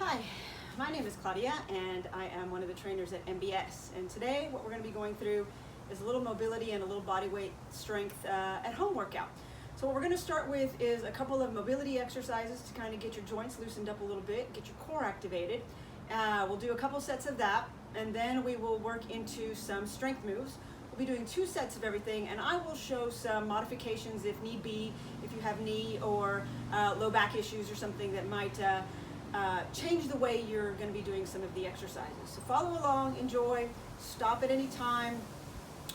Hi, my name is Claudia and I am one of the trainers at MBS. And today what we're going to be going through is a little mobility and a little body weight strength at home workout. So what we're going to start with is a couple of mobility exercises to kind of get your joints loosened up a little bit, get your core activated. We'll do a couple sets of that, and then we will work into some strength moves. We'll be doing 2 sets of everything, and I will show some modifications if need be, if you have knee or low back issues or something that might change the way you're going to be doing some of the exercises. So follow along, enjoy, stop at any time.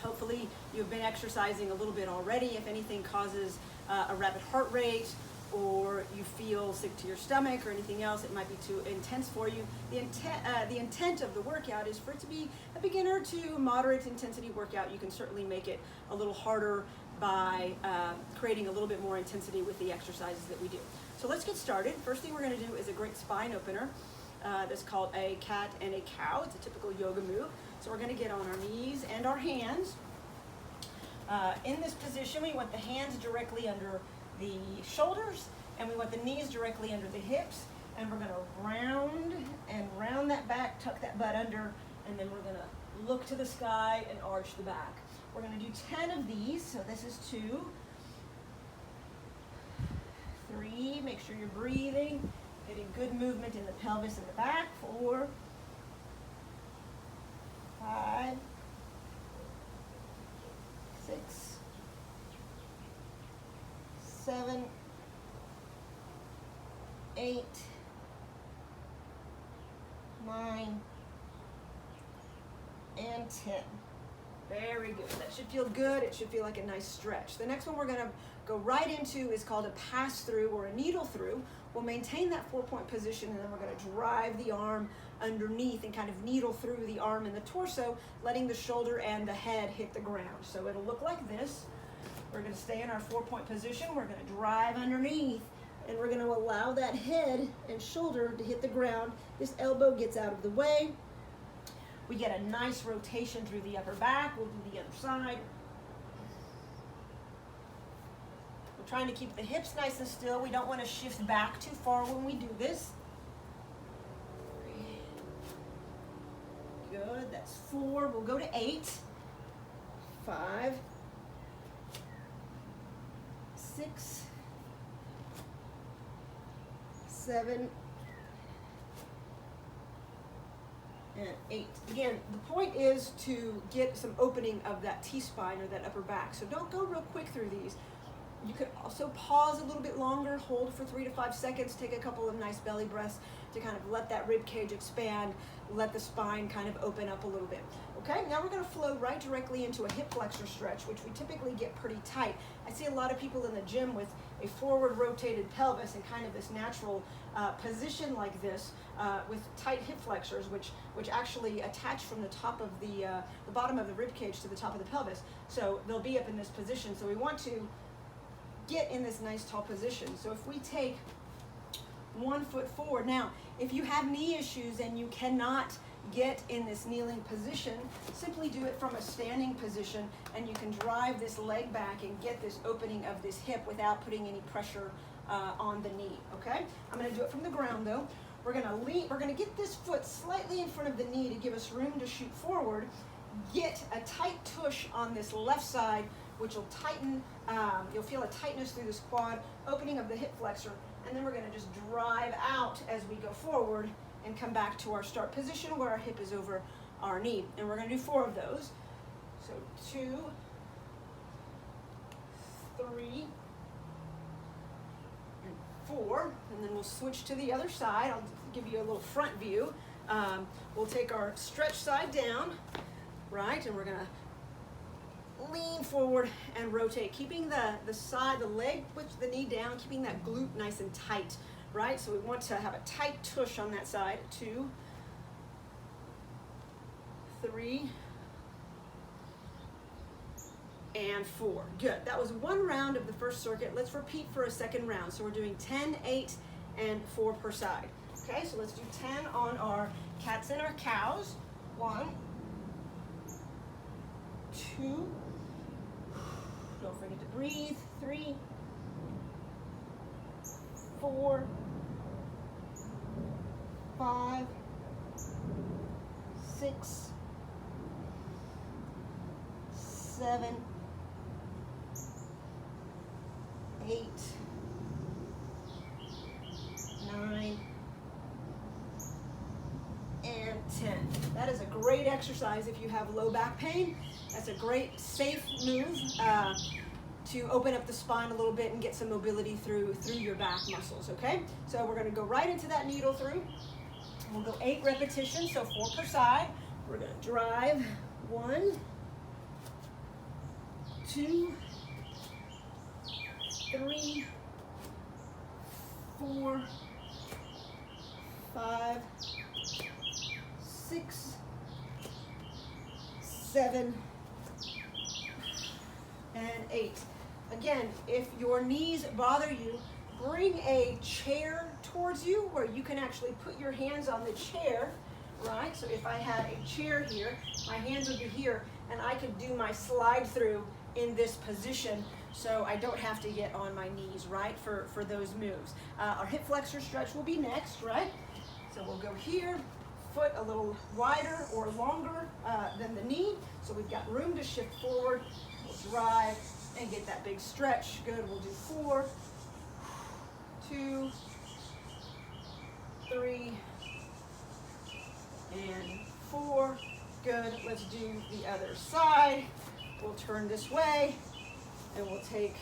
Hopefully you've been exercising a little bit already. If anything causes a rapid heart rate, or you feel sick to your stomach or anything else, it might be too intense for you. The intent of the workout is for it to be a beginner to moderate intensity workout. You can certainly make it a little harder by creating a little bit more intensity with the exercises that we do. So let's get started. First thing we're going to do is a great spine opener. That's called a cat and a cow. It's a typical yoga move. So we're going to get on our knees and our hands. In this position, we want the hands directly under the shoulders, and we want the knees directly under the hips, and we're going to round that back, tuck that butt under, and then we're going to look to the sky and arch the back. We're going to do 10 of these. So this is 2, 3, make sure you're breathing, getting good movement in the pelvis and the back. 4, 5, 6, 7, 8, 9, and 10. Very good. That should feel good. It should feel like a nice stretch. The next one we're going to go right into is called a pass through or a needle through. We'll maintain that 4-point position, and then we're going to drive the arm underneath and kind of needle through the arm and the torso, letting the shoulder and the head hit the ground. So it'll look like this. We're going to stay in our 4-point position. We're going to drive underneath, and we're going to allow that head and shoulder to hit the ground. This elbow gets out of the way. We get a nice rotation through the upper back. We'll do the other side. We're trying to keep the hips nice and still. We don't want to shift back too far when we do this. Good, that's 4. We'll go to 8, 5, 6, 7, and 8. Again, the point is to get some opening of that T-spine or that upper back. So don't go real quick through these. You could also pause a little bit longer, hold for 3 to 5 seconds, take a couple of nice belly breaths to kind of let that rib cage expand, let the spine kind of open up a little bit. Okay, now we're going to flow right directly into a hip flexor stretch, which we typically get pretty tight. I see a lot of people in the gym with a forward rotated pelvis and kind of this natural position like this with tight hip flexors, which actually attach from the top of the bottom of the rib cage to the top of the pelvis. So they'll be up in this position. So we want to get in this nice tall position. So if we take 1 foot forward, now if you have knee issues and you cannot get in this kneeling position, simply do it from a standing position, and you can drive this leg back and get this opening of this hip without putting any pressure on the knee. Okay, I'm going to do it from the ground though. We're going to get this foot slightly in front of the knee to give us room to shoot forward. Get a tight tush on this left side, which will tighten. You'll feel a tightness through this quad, opening of the hip flexor, and then we're going to just drive out as we go forward and come back to our start position where our hip is over our knee. And we're going to do 4 of those. So 2, 3, and 4. And then we'll switch to the other side. I'll give you a little front view. We'll take our stretch side down, right? And we're going to lean forward and rotate, keeping the leg with the knee down, keeping that glute nice and tight, right? So we want to have a tight tush on that side. 2, 3, and 4. Good. That was 1 round of the first circuit. Let's repeat for a second round. So we're doing 10, 8, and 4 per side. Okay, so let's do 10 on our cats and our cows. 1, 2, don't forget to breathe. 3, 4, 5, 6, 7, 8, 9, and 10. That is a great exercise if you have low back pain. That's a great safe move to open up the spine a little bit and get some mobility through your back muscles, okay? So we're gonna go right into that needle through. We'll go 8 repetitions, so 4 per side. We're gonna drive 1, 2, 3, 4, 5, 6, 7, and 8. Again, if your knees bother you, bring a chair towards you where you can actually put your hands on the chair, right? So if I had a chair here, my hands would be here, and I could do my slide through in this position so I don't have to get on my knees, right, for those moves. Our hip flexor stretch will be next, right? So we'll go here, foot a little wider or longer than the knee, so we've got room to shift forward. We'll drive and get that big stretch. Good, we'll do 4, 2, 3, and 4. Good, let's do the other side. We'll turn this way and we'll take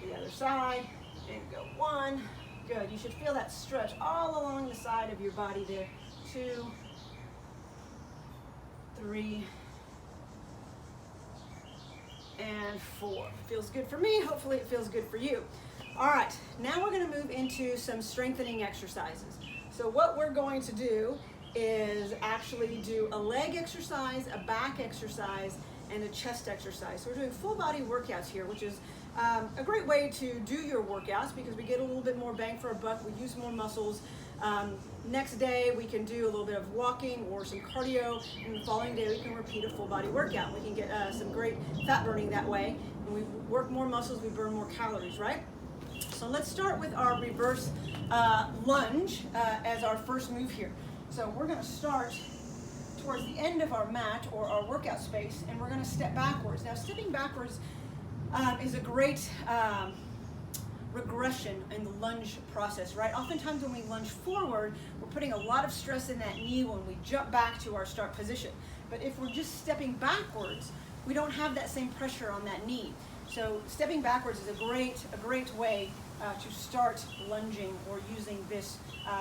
the other side and go 1. Good, you should feel that stretch all along the side of your body there. 2, 3, and 4. Feels good for me. Hopefully it feels good for you. All right, now we're going to move into some strengthening exercises. So what we're going to do is actually do a leg exercise, a back exercise, and a chest exercise. So we're doing full body workouts here, which is a great way to do your workouts because we get a little bit more bang for our buck. We use more muscles. Next day we can do a little bit of walking or some cardio, and the following day we can repeat a full body workout. We can get some great fat burning that way. When we work more muscles, we burn more calories, right? So let's start with our reverse lunge as our first move here. So we're going to start towards the end of our mat or our workout space, and we're going to step backwards. Now stepping backwards is a great regression in the lunge process, right? Oftentimes when we lunge forward, we're putting a lot of stress in that knee when we jump back to our start position. But if we're just stepping backwards, we don't have that same pressure on that knee. So stepping backwards is a great way to start lunging or using this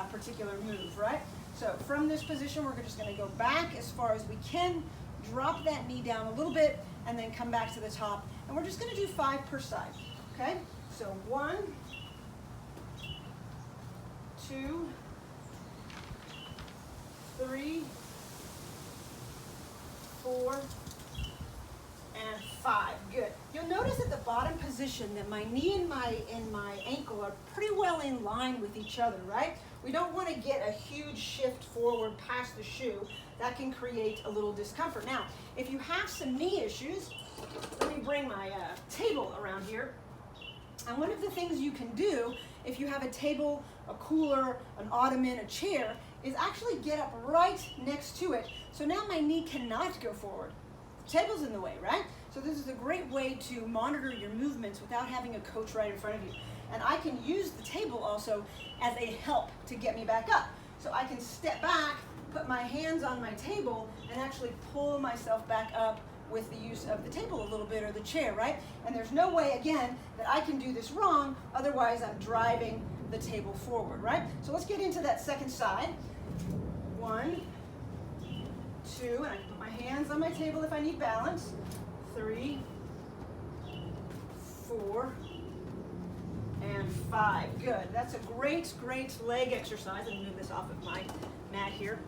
particular move, right? So from this position, we're just going to go back as far as we can, drop that knee down a little bit, and then come back to the top. And we're just going to do 5 per side, okay? So 1, 2, 3, 4, and 5. Good. You'll notice at the bottom position that my knee and my ankle are pretty well in line with each other, right? We don't want to get a huge shift forward past the shoe. That can create a little discomfort. Now, if you have some knee issues, let me bring my table around here. And one of the things you can do if you have a table, a cooler, an ottoman, a chair, is actually get up right next to it. So now my knee cannot go forward. The table's in the way, right? So this is a great way to monitor your movements without having a coach right in front of you. And I can use the table also as a help to get me back up. So I can step back, put my hands on my table, and actually pull myself back up with the use of the table a little bit or the chair, right? And there's no way, again, that I can do this wrong, otherwise I'm driving the table forward, right? So let's get into that second side. 1, 2, and I can put my hands on my table if I need balance. 3, 4, and 5. Good. That's a great leg exercise. I'm move this off of my mat here.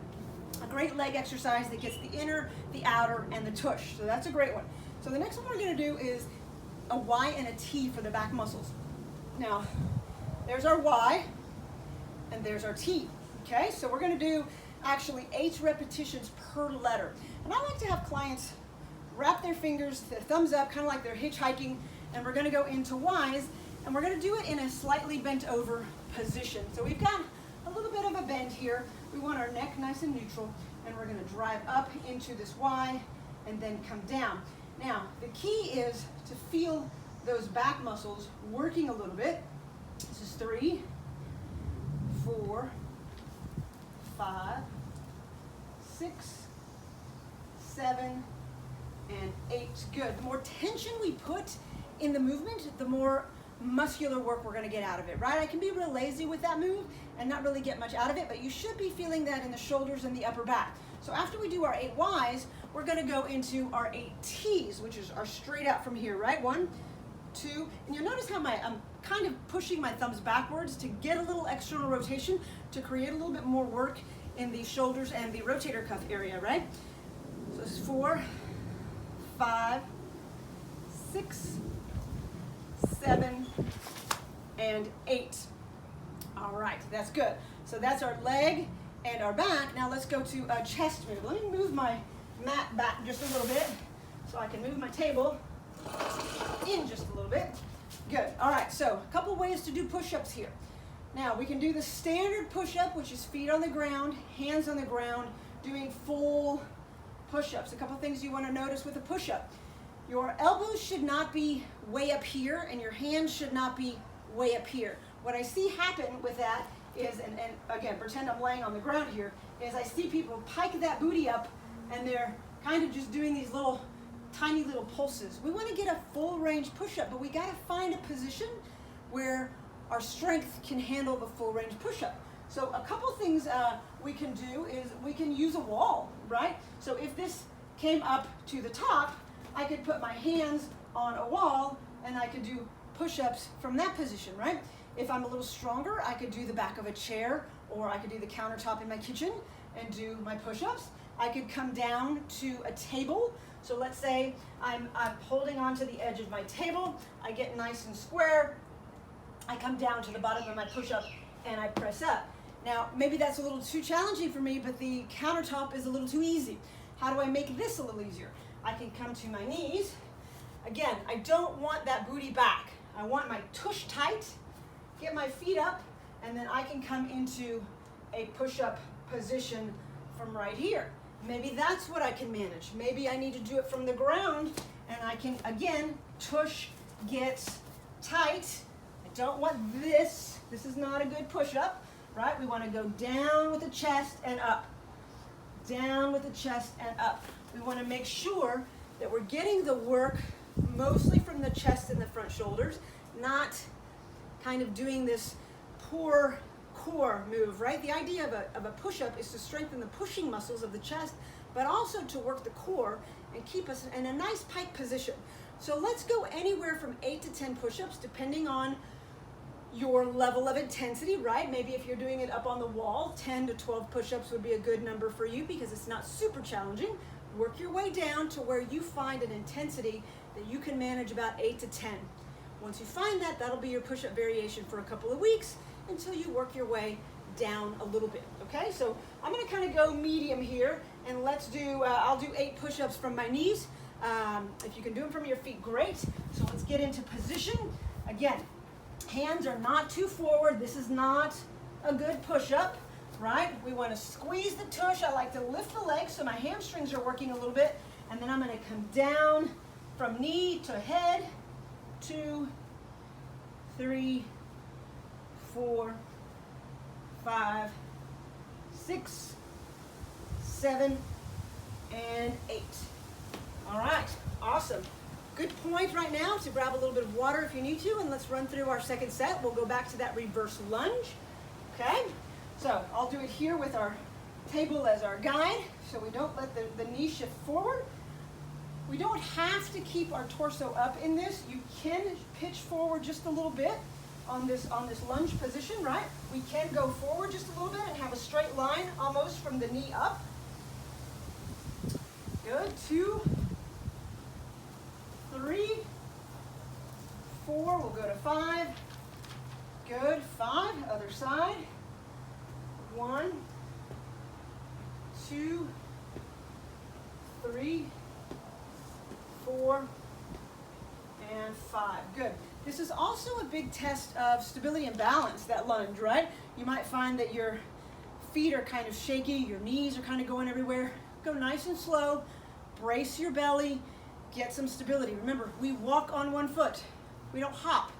A great leg exercise that gets the inner, the outer, and the tush. So that's a great one. So the next one we're going to do is a Y and a T for the back muscles. Now, there's our Y, and there's our T. Okay, so we're going to do actually 8 repetitions per letter. And I like to have clients wrap their fingers, their thumbs up, kind of like they're hitchhiking, and we're going to go into Ys, and we're going to do it in a slightly bent over position. So we've got a little bit of a bend here, we want our neck nice and neutral, and we're gonna drive up into this Y and then come down. Now, the key is to feel those back muscles working a little bit. This is 3, 4, 5, 6, 7, and 8. Good. The more tension we put in the movement, the more muscular work we're going to get out of it, right? I can be real lazy with that move and not really get much out of it, but you should be feeling that in the shoulders and the upper back. So after we do our 8 Ys, we're going to go into our 8 Ts, which is our straight out from here, right? 1, 2, and you'll notice how I'm kind of pushing my thumbs backwards to get a little external rotation to create a little bit more work in the shoulders and the rotator cuff area, right? So this is 4, 5, 6, 7, and 8. All right, that's good. So that's our leg and our back. Now let's go to a chest move. Let me move my mat back just a little bit so I can move my table in just a little bit. Good. All right, so a couple ways to do push-ups here. Now we can do the standard push-up, which is feet on the ground, hands on the ground, doing full push-ups. A couple things you want to notice with a push-up. Your elbows should not be way up here, and your hands should not be way up here. What I see happen with that is, and again, pretend I'm laying on the ground here, is I see people pike that booty up, and they're kind of just doing these little, tiny little pulses. We want to get a full range push-up, but we got to find a position where our strength can handle the full range push-up. So a couple things we can do is we can use a wall, right? So if this came up to the top, I could put my hands on a wall and I could do push-ups from that position, right? If I'm a little stronger, I could do the back of a chair, or I could do the countertop in my kitchen and do my push-ups. I could come down to a table. So let's say I'm holding onto the edge of my table, I get nice and square, I come down to the bottom of my push-up and I press up. Now, maybe that's a little too challenging for me, but the countertop is a little too easy. How do I make this a little easier? I can come to my knees. Again, I don't want that booty back. I want my tush tight, get my feet up, and then I can come into a push-up position from right here. Maybe that's what I can manage. Maybe I need to do it from the ground, and I can, again, tush, get tight. I don't want this. This is not a good push-up, right? We want to go down with the chest and up. Down with the chest and up. We want to make sure that we're getting the work mostly from the chest and the front shoulders, not kind of doing this poor core move, right? The idea of a push-up is to strengthen the pushing muscles of the chest, but also to work the core and keep us in a nice pike position. So let's go anywhere from 8 to 10 push-ups, depending on your level of intensity, right? Maybe if you're doing it up on the wall, 10 to 12 push-ups would be a good number for you because it's not super challenging. Work your way down to where you find an intensity that you can manage about 8 to 10. Once you find that, that'll be your push-up variation for a couple of weeks until you work your way down a little bit, okay? So I'm gonna kind of go medium here, and let's do, I'll do 8 push-ups from my knees. If you can do them from your feet, great. So let's get into position. Again, hands are not too forward. This is not a good push-up, right? We want to squeeze the tush. I like to lift the legs so my hamstrings are working a little bit, and then I'm going to come down from knee to head. 2, 3, 4, 5, 6, 7, and 8. All right, awesome. Good point right now to grab a little bit of water if you need to, and let's run through our second set. We'll go back to that reverse lunge, okay? So I'll do it here with our table as our guide, so we don't let the knee shift forward. We don't have to keep our torso up in this. You can pitch forward just a little bit on this lunge position, right? We can go forward just a little bit and have a straight line almost from the knee up. Good. 2, 3, 4. We'll go to 5. Good. 5. Other side. 1, 2, 3, 4, and 5. Good. This is also a big test of stability and balance, that lunge, right? You might find that your feet are kind of shaky, your knees are kind of going everywhere, go nice and slow, brace your belly, get some stability. Remember, we walk on one foot, we don't hop,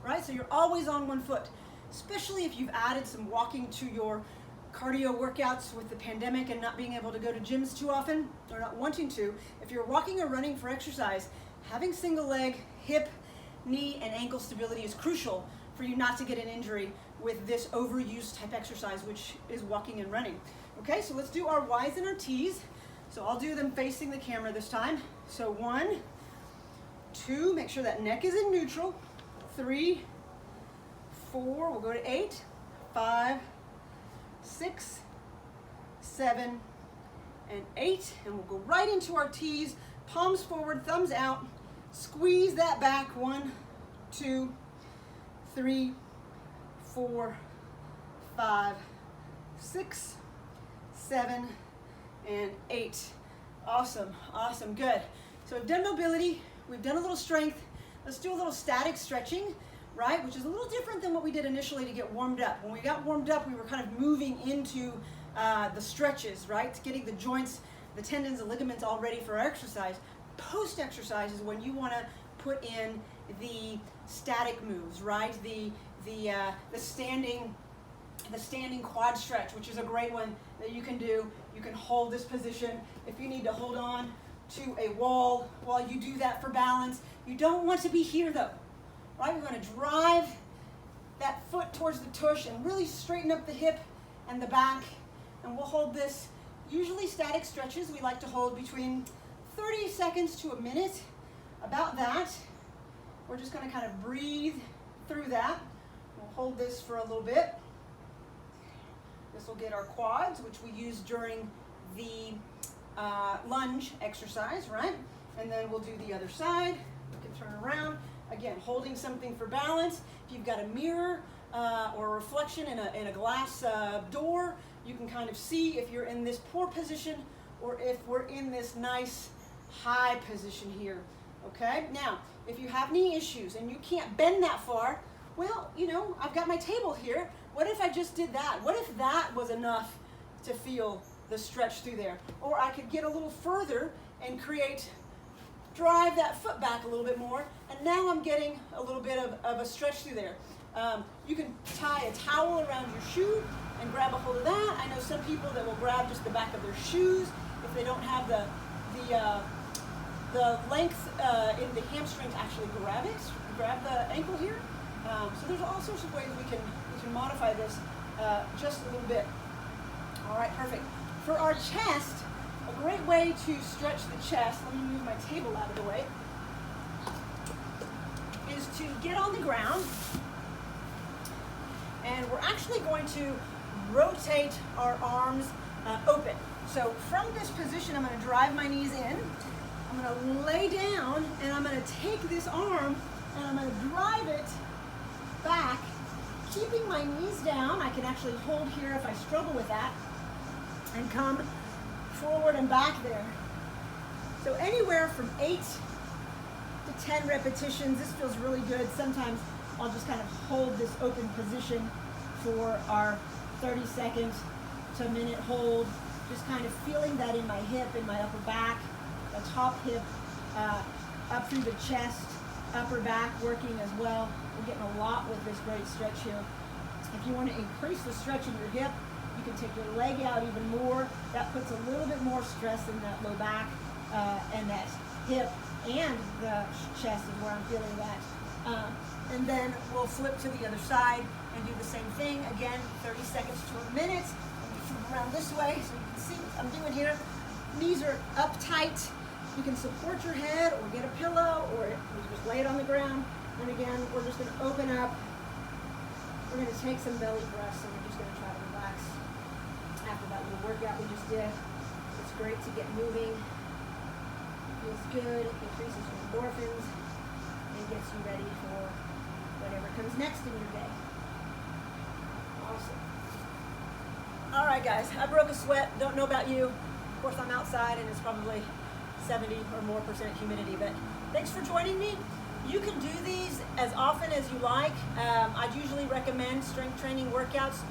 right? So you're always on one foot, especially if you've added some walking to your cardio workouts with the pandemic and not being able to go to gyms too often, or not wanting to. If you're walking or running for exercise, having single leg, hip, knee, and ankle stability is crucial for you not to get an injury with this overused type exercise, which is walking and running. Okay, so let's do our Ys and our Ts. So I'll do them facing the camera this time. So 1, 2, make sure that neck is in neutral. 3, 4, we'll go to 8, 5, 6, 7, and 8, and we'll go right into our T's. Palms forward, thumbs out. Squeeze that back. 1, 2, 3, 4, 5, 6, 7, and 8. Awesome, awesome, good. So we've done mobility, we've done a little strength. Let's do a little static stretching, right? Which is a little different than what we did initially to get warmed up. When we got warmed up, we were kind of moving into the stretches, right? Getting the joints, the tendons, the ligaments all ready for our exercise. Post-exercise is when you want to put in the static moves, right? The standing quad stretch, which is a great one that you can do. You can hold this position if you need to hold on to a wall while you do that for balance. You don't want to be here though, right? We want to drive that foot towards the tush and really straighten up the hip and the back. And we'll hold this, usually static stretches, we like to hold between 30 seconds to a minute, about that. We're just going to kind of breathe through that. We'll hold this for a little bit. This will get our quads, which we use during the lunge exercise, right? And then we'll do the other side. We can turn around. Again, holding something for balance. If you've got a mirror or a reflection in a glass door, you can kind of see if you're in this poor position or if we're in this nice high position here. Okay? Now, if you have knee issues and you can't bend that far, well, you know, I've got my table here. What if I just did that? What if that was enough to feel the stretch through there? Or I could get a little further and drive that foot back a little bit more, and now I'm getting a little bit of a stretch through there. You can tie a towel around your shoe and grab a hold of that. I know some people that will grab just the back of their shoes if they don't have the length in the hamstring to actually grab the ankle here. So there's all sorts of ways we can modify this just a little bit. All right, perfect. For our chest, a great way to stretch the chest, let me move my table out of the way, is to get on the ground, and we're actually going to rotate our arms open. So from this position, I'm going to drive my knees in, I'm going to lay down, and I'm going to take this arm and I'm going to drive it back, keeping my knees down. I can actually hold here if I struggle with that, and come forward and back there. So anywhere from 8 to 10 repetitions. This feels really good. Sometimes I'll just kind of hold this open position for our 30 seconds to a minute hold, just kind of feeling that in my hip, in my upper back, the top hip, up through the chest, upper back working as well. We're getting a lot with this great stretch here. If you want to increase the stretch in your hip, you can take your leg out even more. That puts a little bit more stress in that low back and that hip, and the chest is where I'm feeling that. And then we'll flip to the other side and do the same thing. Again, 30 seconds to a minute. Let me flip around this way so you can see what I'm doing here. Knees are up tight. You can support your head or get a pillow, or you just lay it on the ground. And again, we're just going to open up. We're going to take some belly breaths, and we're just going to try to relax after that little workout we just did. It's great to get moving. Feels good. It increases your endorphins and gets you ready for whatever comes next in your day. Awesome. All right, guys. I broke a sweat. Don't know about you. Of course, I'm outside, and it's probably 70 or more % humidity, but thanks for joining me. You can do these as often as you like. I'd usually recommend strength training workouts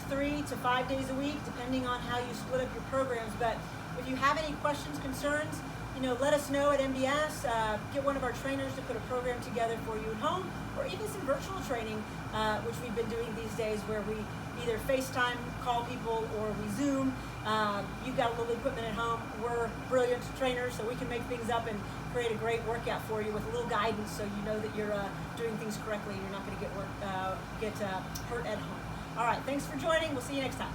3 to 5 days a week, depending on how you split up your programs. But if you have any questions, concerns, let us know at MBS. Get one of our trainers to put a program together for you at home, or even some virtual training, which we've been doing these days, where we either FaceTime call people or we Zoom. You've got a little equipment at home. We're brilliant trainers, so we can make things up and create a great workout for you with a little guidance, so you know that you're doing things correctly and you're not going to get hurt at home. All right, thanks for joining. We'll see you next time.